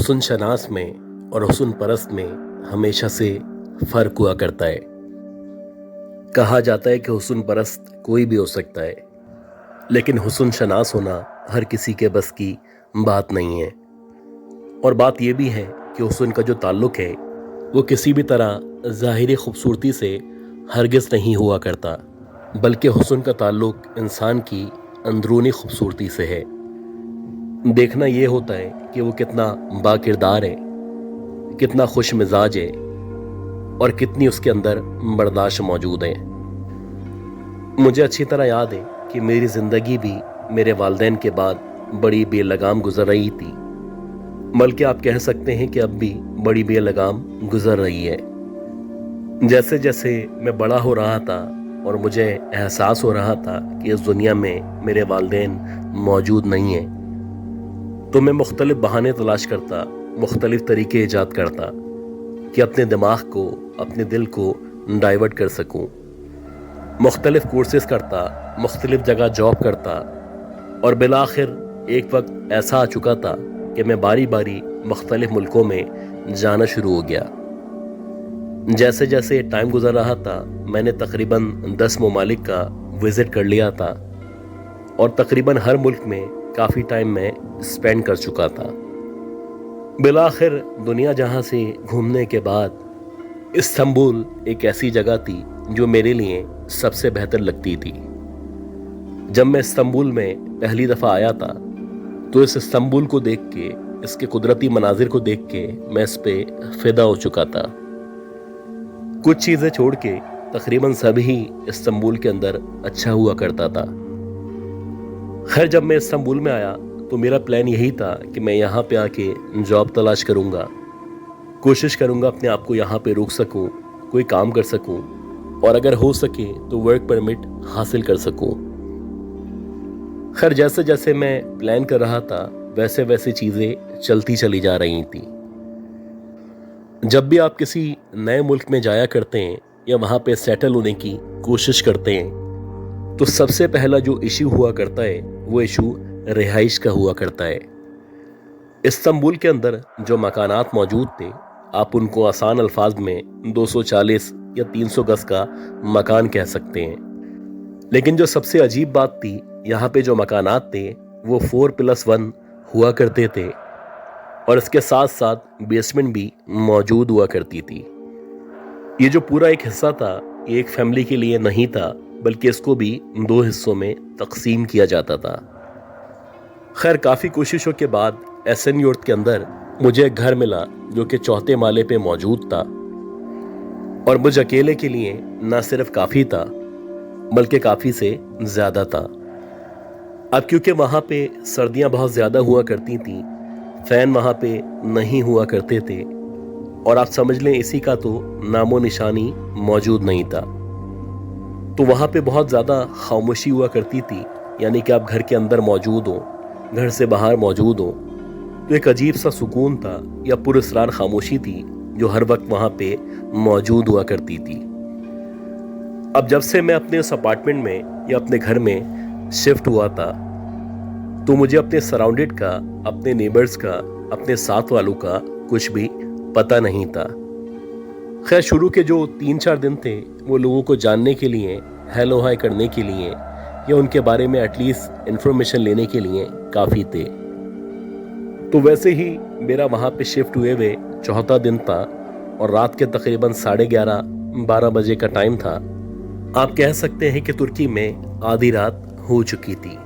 हुस्न शनास में और हुस्न परस्त में हमेशा से फ़र्क हुआ करता है। कहा जाता है कि हुस्न परस्त कोई भी हो सकता है, लेकिन हुस्न शनास होना हर किसी के बस की बात नहीं है। और बात यह भी है कि हुस्न का जो ताल्लुक़ है वो किसी भी तरह ज़ाहिरी खूबसूरती से हरगिज़ नहीं हुआ करता, बल्कि हुस्न का ताल्लुक़ इंसान की अंदरूनी खूबसूरती से है। देखना ये होता है कि वो कितना बाकिरदार है, कितना खुश मिजाज है और कितनी उसके अंदर बर्दाश्त मौजूद है। मुझे अच्छी तरह याद है कि मेरी ज़िंदगी भी मेरे वालिदैन के बाद बड़ी बेलगाम गुजर रही थी, बल्कि आप कह सकते हैं कि अब भी बड़ी बेलगाम गुजर रही है। जैसे जैसे मैं बड़ा हो रहा था और मुझे एहसास हो रहा था कि इस दुनिया में मेरे वालिदैन मौजूद नहीं हैं, तो मैं मुख्तलिफ बहाने तलाश करता, मुख्तलिफ तरीके ईजाद करता कि अपने दिमाग को, अपने दिल को डाइवर्ट कर सकूं। मुख्तलिफ कोर्सेस करता, मुख्तलिफ जगह जॉब करता और बिलाखिर एक वक्त ऐसा आ चुका था कि मैं बारी बारी मुख्तलिफ मुल्कों में जाना शुरू हो गया। जैसे जैसे टाइम गुजर रहा था, मैंने तकरीबन 10 ममालिक का विज़िट कर लिया था और तकरीबन हर मुल्क में काफ़ी टाइम मैं स्पेंड कर चुका था। बिलाखिर दुनिया जहां से घूमने के बाद इस्तांबुल एक ऐसी जगह थी जो मेरे लिए सबसे बेहतर लगती थी। जब मैं इस्तांबुल में पहली दफ़ा आया था तो इस इस्तांबुल को देख के, इसके कुदरती मनाजिर को देख के मैं इस पे फिदा हो चुका था। कुछ चीज़ें छोड़ के तकरीबन सभी इस्तांबुल के अंदर अच्छा हुआ करता था। खैर, जब मैं इस्तांबुल में आया तो मेरा प्लान यही था कि मैं यहाँ पे आके जॉब तलाश करूँगा, कोशिश करूँगा अपने आप को यहाँ पे रोक सकूँ, कोई काम कर सकूँ और अगर हो सके तो वर्क परमिट हासिल कर सकूँ। खैर, जैसे जैसे मैं प्लान कर रहा था वैसे वैसे चीज़ें चलती चली जा रही थी। जब भी आप किसी नए मुल्क में जाया करते हैं या वहाँ पे सेटल होने की कोशिश करते हैं तो सबसे पहला जो इशू हुआ करता है वो इशू रिहाइश का हुआ करता है। इस्तांबुल के अंदर जो मकानात मौजूद थे, आप उनको आसान अल्फाज में 240 या 300 गज का मकान कह सकते हैं। लेकिन जो सबसे अजीब बात थी, यहाँ पे जो मकानात थे वो 4+1 हुआ करते थे और इसके साथ साथ बेसमेंट भी मौजूद हुआ करती थी। ये जो पूरा एक हिस्सा था ये एक फैमिली के लिए नहीं था, बल्कि इसको भी 2 हिस्सों में तकसीम किया जाता था। खैर, काफ़ी कोशिशों के बाद एसएन यूर्ट के अंदर मुझे एक घर मिला जो कि 4थे माले पे मौजूद था और मुझ अकेले के लिए ना सिर्फ काफ़ी था बल्कि काफ़ी से ज़्यादा था। अब क्योंकि वहाँ पे सर्दियाँ बहुत ज़्यादा हुआ करती थीं, फ़ैन वहाँ पे नहीं हुआ करते थे और आप समझ लें इसी का तो नामो निशानी मौजूद नहीं था। तो वहाँ पे बहुत ज़्यादा खामोशी हुआ करती थी, यानी कि आप घर के अंदर मौजूद हो, घर से बाहर मौजूद हो, तो एक अजीब सा सुकून था या पुरअसरार खामोशी थी जो हर वक्त वहाँ पे मौजूद हुआ करती थी। अब जब से मैं अपने उस अपार्टमेंट में या अपने घर में शिफ्ट हुआ था तो मुझे अपने सराउंडेड का, अपने नेबर्स का, अपने साथ वालों का कुछ भी पता नहीं था। खैर, शुरू के जो 3-4 दिन थे वो लोगों को जानने के लिए, हेलो हाय करने के लिए या उनके बारे में एटलीस्ट इन्फॉर्मेशन लेने के लिए काफ़ी थे। तो वैसे ही मेरा वहाँ पे शिफ्ट हुए हुए 4था दिन था और रात के तकरीबन 11:30-12 बजे का टाइम था। आप कह सकते हैं कि तुर्की में आधी रात हो चुकी थी।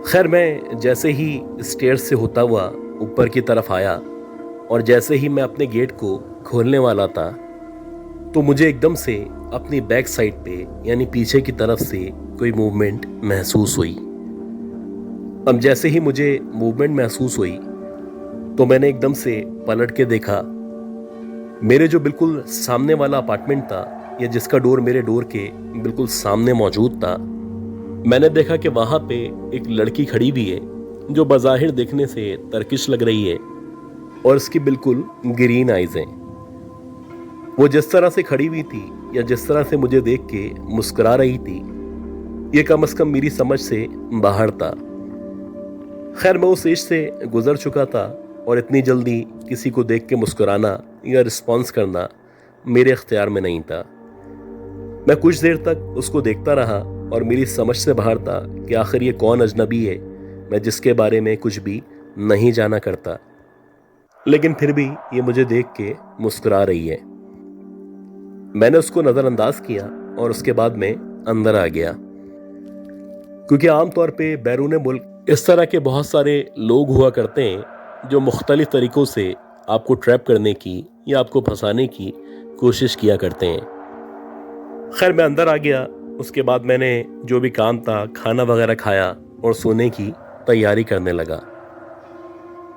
खैर, मैं जैसे ही स्टेयर्स से होता हुआ ऊपर की तरफ आया और जैसे ही मैं अपने गेट को खोलने वाला था तो मुझे एकदम से अपनी बैक साइड पे यानी पीछे की तरफ से कोई मूवमेंट महसूस हुई। अब जैसे ही मुझे मूवमेंट महसूस हुई तो मैंने एकदम से पलट के देखा। मेरे जो बिल्कुल सामने वाला अपार्टमेंट था या जिसका डोर मेरे डोर के बिल्कुल सामने मौजूद था, मैंने देखा कि वहाँ पे एक लड़की खड़ी हुई है जो बज़ाहिर देखने से तरकिश लग रही है और उसकी बिल्कुल ग्रीन आइज़ हैं। वो जिस तरह से खड़ी हुई थी या जिस तरह से मुझे देख के मुस्कुरा रही थी, ये कम से कम मेरी समझ से बाहर था। खैर, मैं उस एज से गुजर चुका था और इतनी जल्दी किसी को देख के मुस्कुराना या रिस्पॉन्स करना मेरे इख्तियार में नहीं था। मैं कुछ देर तक उसको देखता रहा और मेरी समझ से बाहर था कि आखिर ये कौन अजनबी है मैं जिसके बारे में कुछ भी नहीं जाना करता, लेकिन फिर भी ये मुझे देख के मुस्कुरा रही है। मैंने उसको नज़रअंदाज किया और उसके बाद मैं अंदर आ गया, क्योंकि आमतौर पे बैरून मुल्क इस तरह के बहुत सारे लोग हुआ करते हैं जो मुख्तलिफ तरीक़ों से आपको ट्रैप करने की या आपको फंसाने की कोशिश किया करते हैं। खैर, मैं अंदर आ गया। उसके बाद मैंने जो भी काम था, खाना वगैरह खाया और सोने की तैयारी करने लगा।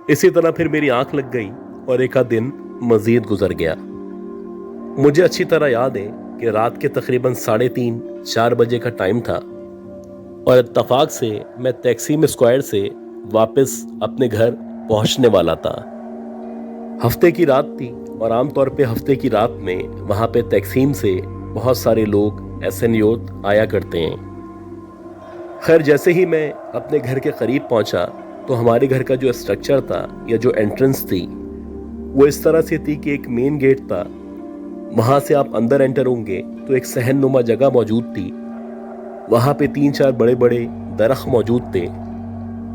इसी तरह फिर मेरी आंख लग गई और एक आध दिन मज़ीद गुजर गया। मुझे अच्छी तरह याद है कि रात के तकरीबन 3:30-4 बजे का टाइम था और इत्तफाक से मैं तकसीम स्क्वायर से वापस अपने घर पहुंचने वाला था। हफ्ते की रात थी और आमतौर पे हफ्ते की रात में वहाँ पे तकसीम से बहुत सारे लोग एहसानियत आया करते हैं। खैर, जैसे ही मैं अपने घर के करीब पहुंचा तो हमारे घर का जो स्ट्रक्चर था या जो एंट्रेंस थी वो इस तरह से थी कि एक मेन गेट था, वहाँ से आप अंदर एंटर होंगे तो एक सहननुमा जगह मौजूद थी। वहाँ पे 3-4 बड़े बड़े दरख्त मौजूद थे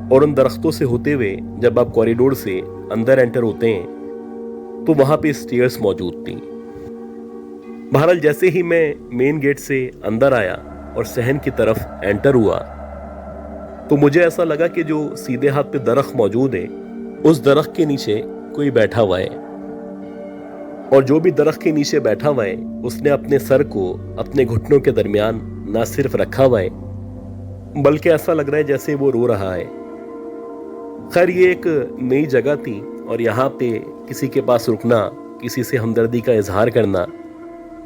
और उन दरख्तों से होते हुए जब आप कॉरिडोर से अंदर एंटर होते हैं तो वहाँ पे स्टेयर्स मौजूद थी। बहरहाल, जैसे ही मैं मेन गेट से अंदर आया और सहन की तरफ एंटर हुआ तो मुझे ऐसा लगा कि जो सीधे हाथ पे दरख्त मौजूद है उस दरख्त के नीचे कोई बैठा हुआ है, और जो भी दरख्त के नीचे बैठा हुआ है उसने अपने सर को अपने घुटनों के दरमियान ना सिर्फ रखा हुआ है बल्कि ऐसा लग रहा है जैसे वो रो रहा है। खैर, ये एक नई जगह थी और यहाँ पे किसी के पास रुकना, किसी से हमदर्दी का इजहार करना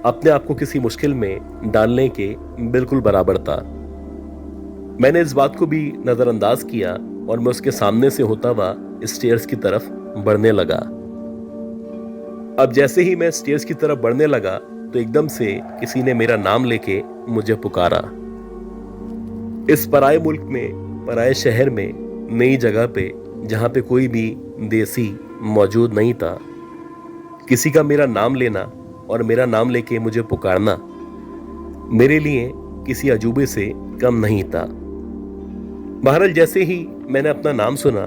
अपने आप को किसी मुश्किल में डालने के बिल्कुल बराबर था। मैंने इस बात को भी नज़रअंदाज किया और मैं उसके सामने से होता हुआ स्टेयर्स की तरफ बढ़ने लगा। अब जैसे ही मैं स्टेयर्स की तरफ बढ़ने लगा तो एकदम से किसी ने मेरा नाम लेके मुझे पुकारा। इस पराए मुल्क में, पराए शहर में, नई जगह पे जहाँ पे कोई भी देसी मौजूद नहीं था, किसी का मेरा नाम लेना और मेरा नाम लेके मुझे पुकारना मेरे लिए किसी अजूबे से कम नहीं था। बहरहाल, जैसे ही मैंने अपना नाम सुना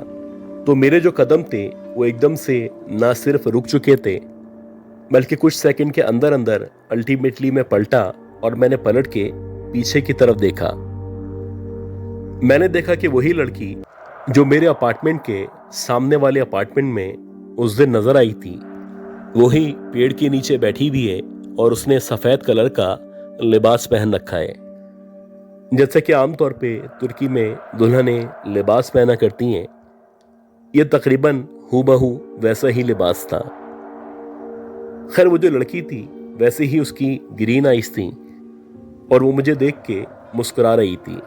तो मेरे जो कदम थे वो एकदम से ना सिर्फ रुक चुके थे बल्कि कुछ सेकंड के अंदर अंदर अल्टीमेटली मैं पलटा और मैंने पलट के पीछे की तरफ देखा। मैंने देखा कि वही लड़की जो मेरे अपार्टमेंट के सामने वाले अपार्टमेंट में उस दिन नजर आई थी, वही पेड़ के नीचे बैठी भी है और उसने सफेद कलर का लिबास पहन रखा है। जैसे कि आमतौर पे तुर्की में दुल्हनें लिबास पहना करती हैं, ये तकरीबन हूबहू वैसा ही लिबास था। खैर, वो जो लड़की थी वैसे ही उसकी ग्रीन आइज थी और वो मुझे देख के मुस्कुरा रही थी।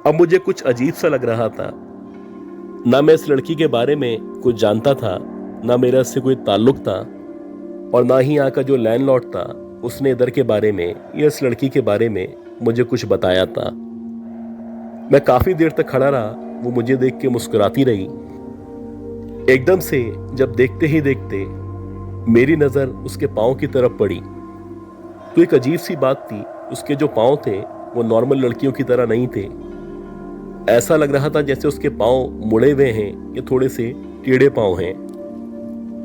अब मुझे कुछ अजीब सा लग रहा था। ना मैं इस लड़की के बारे में कुछ जानता था, ना मेरा इससे कोई ताल्लुक था, और ना ही यहाँ का जो लैंडलॉर्ड था उसने इधर के बारे में या इस लड़की के बारे में मुझे कुछ बताया था। मैं काफी देर तक खड़ा रहा, वो मुझे देख के मुस्कुराती रही। एकदम से जब देखते ही देखते मेरी नजर उसके पाँव की तरफ पड़ी तो एक अजीब सी बात थी, उसके जो पाँव थे वो नॉर्मल लड़कियों की तरह नहीं थे। ऐसा लग रहा था जैसे उसके पाँव मुड़े हुए हैं या थोड़े से टेढ़े पाँव हैं।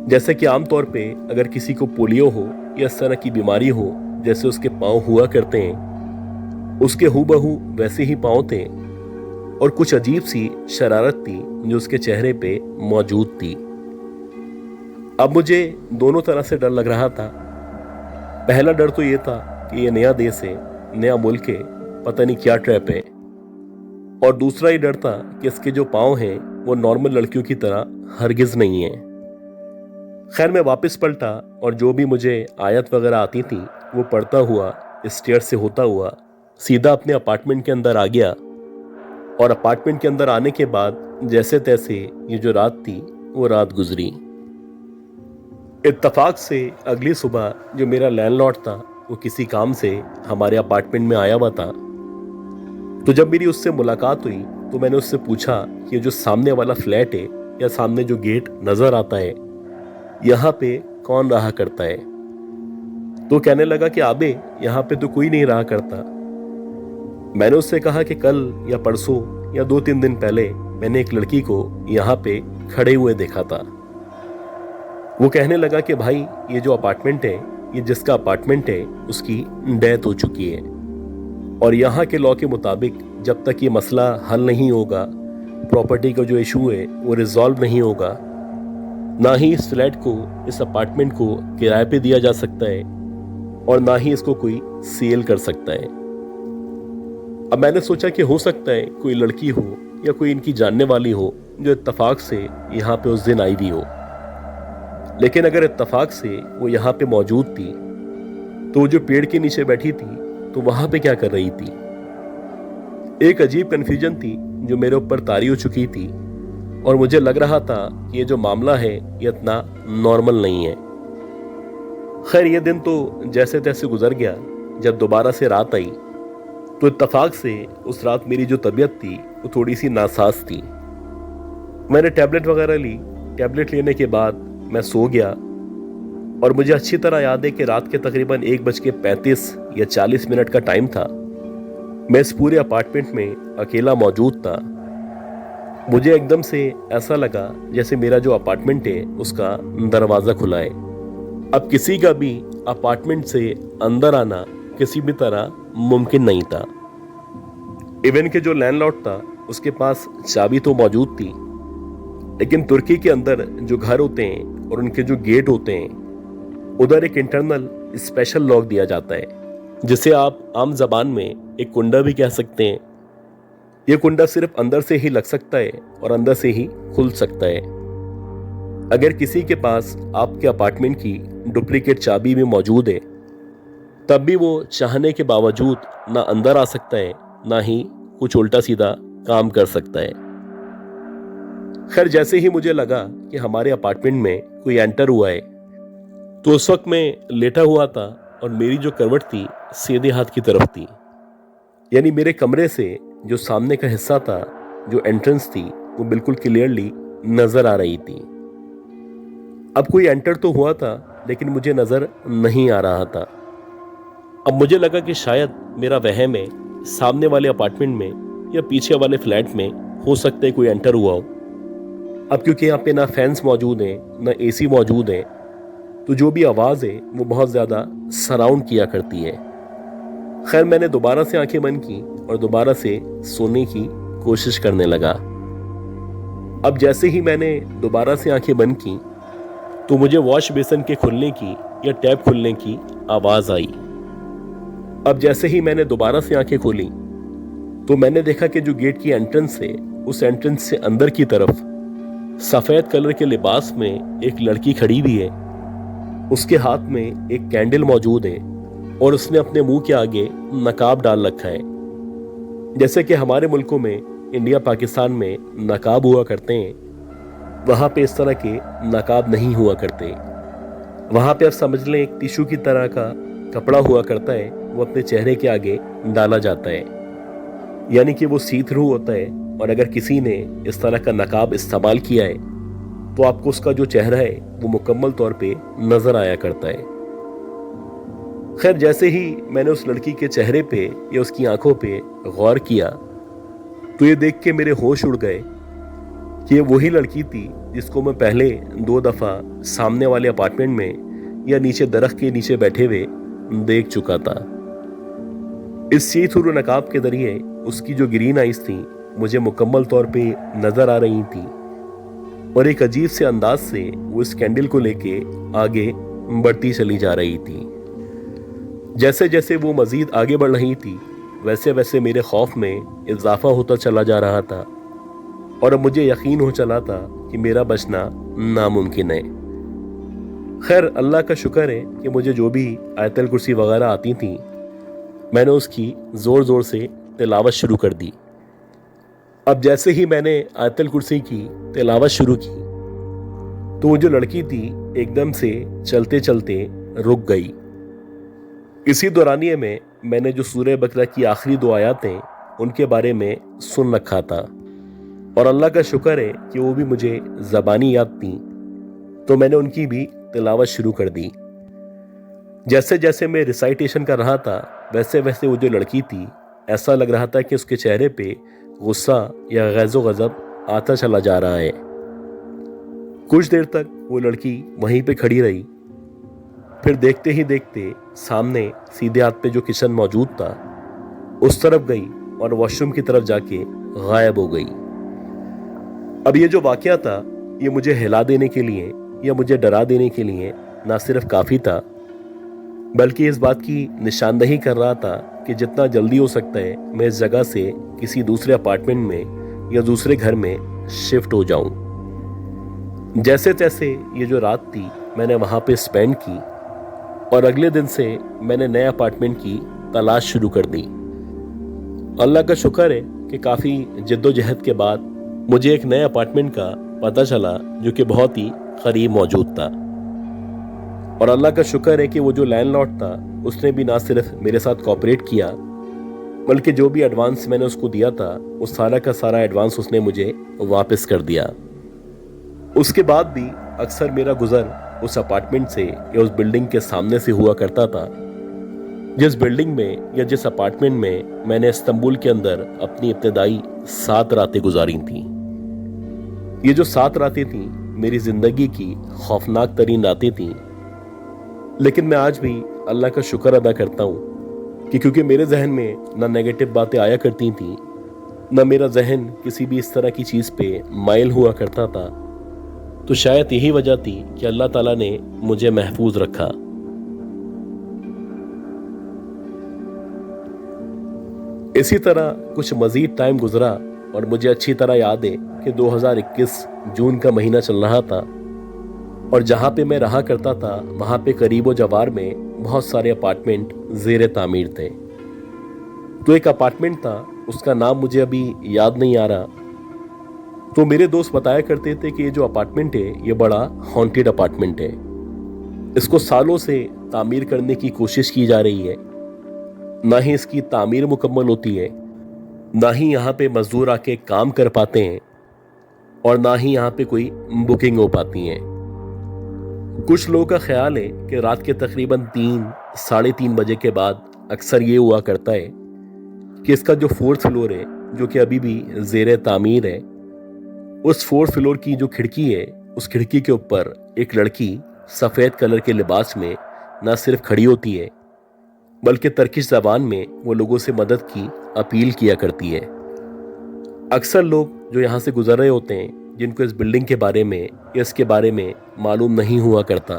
जैसे कि आमतौर पे अगर किसी को पोलियो हो या इस तरह की बीमारी हो जैसे उसके पाँव हुआ करते हैं, उसके हूबहू वैसे ही पाँव थे और कुछ अजीब सी शरारत थी जो उसके चेहरे पे मौजूद थी। अब मुझे दोनों तरह से डर लग रहा था। पहला डर तो ये था कि ये नया देश है, नया मुल्क है, पता नहीं क्या ट्रैप है, और दूसरा ही डर था कि इसके जो पाँव हैं वो नॉर्मल लड़कियों की तरह हरगिज नहीं है। खैर, मैं वापस पलटा और जो भी मुझे आयत वगैरह आती थी वो पढ़ता हुआ स्टेयर से होता हुआ सीधा अपने अपार्टमेंट के अंदर आ गया। और अपार्टमेंट के अंदर आने के बाद जैसे तैसे ये जो रात थी वो रात गुजरी। इत्तफाक से अगली सुबह जो मेरा लैंडलॉर्ड था वो किसी काम से हमारे अपार्टमेंट में आया हुआ था। तो जब मेरी उससे मुलाकात हुई तो मैंने उससे पूछा कि जो सामने वाला फ्लैट है या सामने जो गेट नजर आता है यहाँ पे कौन रहा करता है। तो कहने लगा कि आबे यहाँ पे तो कोई नहीं रहा करता। मैंने उससे कहा कि कल या परसों या 2-3 दिन पहले मैंने एक लड़की को यहाँ पे खड़े हुए देखा था। वो कहने लगा कि भाई ये जो अपार्टमेंट है, ये जिसका अपार्टमेंट है उसकी डेथ हो चुकी है और यहाँ के लॉ के मुताबिक जब तक ये मसला हल नहीं होगा, प्रॉपर्टी का जो इशू है वो रिजॉल्व नहीं होगा, ना ही इस फ्लैट को, इस अपार्टमेंट को किराए पे दिया जा सकता है और ना ही इसको कोई सेल कर सकता है। अब मैंने सोचा कि हो सकता है कोई लड़की हो या कोई इनकी जानने वाली हो जो इत्तेफाक से यहाँ पे उस दिन आई भी हो। लेकिन अगर इत्तेफाक से वो यहाँ पे मौजूद थी तो वो जो पेड़ के नीचे बैठी थी तो वहां पे क्या कर रही थी। एक अजीब कन्फ्यूजन थी जो मेरे ऊपर तारी हो चुकी थी और मुझे लग रहा था कि ये जो मामला है ये इतना नॉर्मल नहीं है। खैर ये दिन तो जैसे तैसे गुजर गया। जब दोबारा से रात आई तो इत्तेफाक से उस रात मेरी जो तबीयत थी वो थोड़ी सी नासाज थी। मैंने टैबलेट वगैरह ली। टैबलेट लेने के बाद मैं सो गया और मुझे अच्छी तरह याद है कि रात के तकरीबन 1:35 या 40 मिनट का टाइम था। मैं इस पूरे अपार्टमेंट में अकेला मौजूद था। मुझे एकदम से ऐसा लगा जैसे मेरा जो अपार्टमेंट है उसका दरवाज़ा खुला है। अब किसी का भी अपार्टमेंट से अंदर आना किसी भी तरह मुमकिन नहीं था। इवन के जो लैंडलॉर्ड था उसके पास चाबी तो मौजूद थी, लेकिन तुर्की के अंदर जो घर होते हैं और उनके जो गेट होते हैं उधर एक इंटरनल स्पेशल लॉक दिया जाता है, जिसे आप आम जबान में एक कुंडा भी कह सकते हैं। ये कुंडा सिर्फ अंदर से ही लग सकता है और अंदर से ही खुल सकता है। अगर किसी के पास आपके अपार्टमेंट की डुप्लीकेट चाबी भी मौजूद है तब भी वो चाहने के बावजूद ना अंदर आ सकता है ना ही कुछ उल्टा सीधा काम कर सकता है। खैर जैसे ही मुझे लगा कि हमारे अपार्टमेंट में कोई एंटर हुआ है तो उस वक्त मैं लेटा हुआ था और मेरी जो करवट थी सीधे हाथ की तरफ थी, यानी मेरे कमरे से जो सामने का हिस्सा था, जो एंट्रेंस थी, वो बिल्कुल क्लियरली नजर आ रही थी। अब कोई एंटर तो हुआ था लेकिन मुझे नजर नहीं आ रहा था। अब मुझे लगा कि शायद मेरा वहम है, सामने वाले अपार्टमेंट में या पीछे वाले फ्लैट में हो सकता है कोई एंटर हुआ हो। अब क्योंकि यहाँ पे ना फैंस मौजूद हैं ना एसी मौजूद है तो जो भी आवाज़ है वो बहुत ज़्यादा सराउंड किया करती है। खैर मैंने दोबारा से आंखें बंद की और दोबारा से सोने की कोशिश करने लगा। अब जैसे ही मैंने दोबारा से आंखें बंद की तो मुझे वॉश बेसिन के खुलने की या टैप खुलने की आवाज़ आई। अब जैसे ही मैंने दोबारा से आंखें खोली तो मैंने देखा कि जो गेट की एंट्रेंस है उस एंट्रेंस से अंदर की तरफ सफ़ेद कलर के लिबास में एक लड़की खड़ी हुई है। उसके हाथ में एक कैंडल मौजूद है और उसने अपने मुंह के आगे नकाब डाल रखा है। जैसे कि हमारे मुल्कों में, इंडिया पाकिस्तान में नकाब हुआ करते हैं, वहाँ पे इस तरह के नकाब नहीं हुआ करते। वहाँ पे आप समझ लें एक टिश्यू की तरह का कपड़ा हुआ करता है, वो अपने चेहरे के आगे डाला जाता है, यानी कि वो सी थ्रू होता है। और अगर किसी ने इस तरह का नकाब इस्तेमाल किया है तो आपको उसका जो चेहरा है वो मुकम्मल तौर पे नजर आया करता है। खैर जैसे ही मैंने उस लड़की के चेहरे पे या उसकी आंखों पे गौर किया तो ये देख के मेरे होश उड़ गए कि ये वही लड़की थी जिसको मैं पहले 2 दफ़ा सामने वाले अपार्टमेंट में या नीचे दरख्त के नीचे बैठे हुए देख चुका था। इस सी थ्रू नकाब के जरिए उसकी जो ग्रीन आइज थी मुझे मुकम्मल तौर पे नजर आ रही थी और एक अजीब से अंदाज से वो इस कैंडल को लेके आगे बढ़ती चली जा रही थी। जैसे जैसे वो मजीद आगे बढ़ रही थी वैसे वैसे मेरे खौफ में इजाफा होता चला जा रहा था और अब मुझे यकीन हो चला था कि मेरा बचना नामुमकिन है। खैर अल्लाह का शुक्र है कि मुझे जो भी आयतल कुर्सी वगैरह आती थी मैंने उसकी ज़ोर ज़ोर से तिलावत शुरू कर दी। अब जैसे ही मैंने आयतल कुर्सी की तिलावत शुरू की तो वो जो लड़की थी एकदम से चलते चलते रुक गई। इसी दौरानिये में मैंने जो सूरह बकरा की आखिरी 2 आयतें उनके बारे में सुन रखा था और अल्लाह का शुक्र है कि वो भी मुझे ज़बानी याद थी, तो मैंने उनकी भी तिलावत शुरू कर दी। जैसे जैसे मैं रिसाइटेशन कर रहा था वैसे वैसे वो जो लड़की थी, ऐसा लग रहा था कि उसके चेहरे पे गुस्सा या गैज़ो गज़ब आता चला जा रहा है। कुछ देर तक वो लड़की वहीं पे खड़ी रही, फिर देखते ही देखते सामने सीधे हाथ पे जो किचन मौजूद था उस तरफ गई और वॉशरूम की तरफ जाके गायब हो गई। अब ये जो वाकया था ये मुझे हिला देने के लिए या मुझे डरा देने के लिए ना सिर्फ काफ़ी था, बल्कि इस बात की निशानदही कर रहा था कि जितना जल्दी हो सकता है मैं इस जगह से किसी दूसरे अपार्टमेंट में या दूसरे घर में शिफ्ट हो जाऊं। जैसे तैसे ये जो रात थी मैंने वहाँ पे स्पेंड की और अगले दिन से मैंने नए अपार्टमेंट की तलाश शुरू कर दी। अल्लाह का शुक्र है कि काफ़ी जद्दोजहद के बाद मुझे एक नए अपार्टमेंट का पता चला जो कि बहुत ही करीब मौजूद था। और अल्लाह का शुक्र है कि वो जो लैंडलॉर्ड था उसने भी ना सिर्फ मेरे साथ कोऑपरेट किया, बल्कि जो भी एडवांस मैंने उसको दिया था वो सारा का सारा एडवांस उसने मुझे वापस कर दिया। उसके बाद भी अक्सर मेरा गुजर उस अपार्टमेंट से या उस बिल्डिंग के सामने से हुआ करता था जिस बिल्डिंग में या जिस अपार्टमेंट में मैंने इस्तांबुल के अंदर अपनी इब्तदाई 7 रातें गुजारी थी। ये जो 7 रातें थी मेरी ज़िंदगी की खौफनाक तरीन रातें थीं, लेकिन मैं आज भी अल्लाह का शुक्र अदा करता हूँ कि क्योंकि मेरे जहन में ना नेगेटिव बातें आया करती थीं, ना मेरा जहन किसी भी इस तरह की चीज़ पे माइल हुआ करता था, तो शायद यही वजह थी कि अल्लाह ताला ने मुझे महफूज रखा। इसी तरह कुछ मज़ीद टाइम गुजरा और मुझे अच्छी तरह याद है कि 2021 जून का महीना चल रहा था और जहाँ पे मैं रहा करता था वहाँ पे करीबो जवार में बहुत सारे अपार्टमेंट ज़ेर तामीर थे। तो एक अपार्टमेंट था, उसका नाम मुझे अभी याद नहीं आ रहा। तो मेरे दोस्त बताया करते थे कि ये जो अपार्टमेंट है ये बड़ा हॉन्टेड अपार्टमेंट है, इसको सालों से तामीर करने की कोशिश की जा रही है, ना ही इसकी तामीर मुकम्मल होती है, ना ही यहाँ पे मजदूर आके काम कर पाते हैं और ना ही यहाँ पे कोई बुकिंग हो पाती है। कुछ लोगों का ख्याल है कि रात के तकरीबन 3-3:30 बजे के बाद अक्सर ये हुआ करता है कि इसका जो 4th फ्लोर है जो कि अभी भी ज़ेर तामीर है, उस 4th फ्लोर की जो खिड़की है उस खिड़की के ऊपर एक लड़की सफ़ेद कलर के लिबास में ना सिर्फ खड़ी होती है बल्कि तर्किश ज़बान में वो लोगों से मदद की अपील किया करती है। अक्सर लोग जो यहाँ से गुजर रहे होते हैं जिनको इस बिल्डिंग के बारे में या इसके बारे में मालूम नहीं हुआ करता,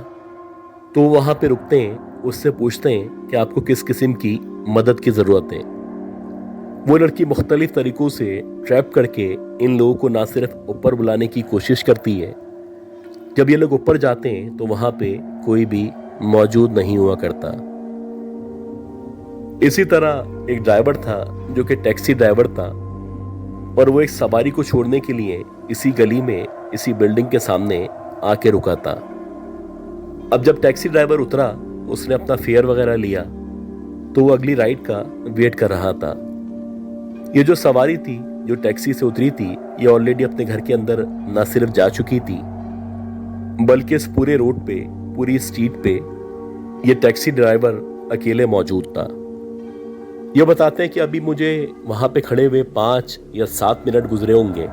तो वहाँ पे रुकते हैं, उससे पूछते हैं कि आपको किस किस्म की मदद की ज़रूरत है। वो लड़की मुख्तलिफ तरीक़ों से ट्रैप करके इन लोगों को ना सिर्फ ऊपर बुलाने की कोशिश करती है, जब ये लोग ऊपर जाते हैं तो वहाँ पे कोई भी मौजूद नहीं हुआ करता। इसी तरह एक ड्राइवर था जो कि टैक्सी ड्राइवर था और वो एक सवारी को छोड़ने के लिए इसी गली में इसी बिल्डिंग के सामने आके रुका था। अब जब टैक्सी ड्राइवर उतरा, उसने अपना फेयर वगैरह लिया तो वो अगली राइड का वेट कर रहा था। ये जो सवारी थी जो टैक्सी से उतरी थी ये ऑलरेडी अपने घर के अंदर ना सिर्फ जा चुकी थी बल्कि इस पूरे रोड पे, पूरी स्ट्रीट पे ये टैक्सी ड्राइवर अकेले मौजूद था। ये बताते हैं कि अभी मुझे वहाँ पे खड़े हुए 5 या 7 मिनट गुजरे होंगे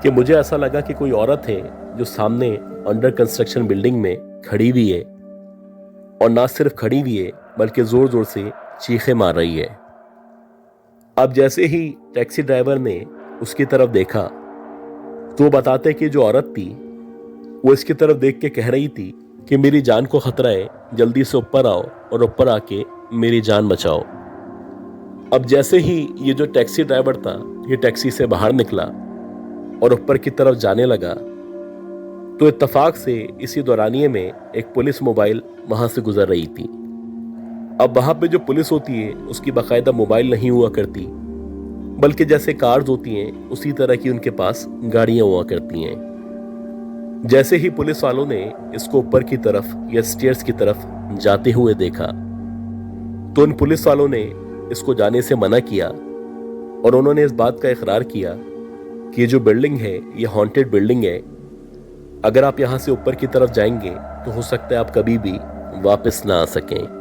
कि मुझे ऐसा लगा कि कोई औरत है जो सामने अंडर कंस्ट्रक्शन बिल्डिंग में खड़ी हुई है और ना सिर्फ खड़ी हुई है बल्कि ज़ोर ज़ोर से चीखें मार रही है। अब जैसे ही टैक्सी ड्राइवर ने उसकी तरफ देखा तो वो बताते कि जो औरत थी वो इसकी तरफ देख के कह रही थी कि मेरी जान को खतरा है, जल्दी से ऊपर आओ और ऊपर आके मेरी जान बचाओ। अब जैसे ही ये जो टैक्सी ड्राइवर था ये टैक्सी से बाहर निकला और ऊपर की तरफ जाने लगा तो इत्तेफाक से इसी दौरानिये में एक पुलिस मोबाइल वहां से गुजर रही थी। अब वहां पे जो पुलिस होती है उसकी बाकायदा मोबाइल नहीं हुआ करती बल्कि जैसे कार्स होती हैं उसी तरह की उनके पास गाड़ियां हुआ करती हैं। जैसे ही पुलिस वालों ने इसको ऊपर की तरफ या स्टेयर्स की तरफ जाते हुए देखा तो उन पुलिस वालों ने इसको जाने से मना किया और उन्होंने इस बात का इकरार किया کہ یہ جو बिल्डिंग है ये हॉन्टेड बिल्डिंग है, अगर आप यहाँ से ऊपर की तरफ जाएंगे तो हो सकता है आप कभी भी वापस ना आ सकें।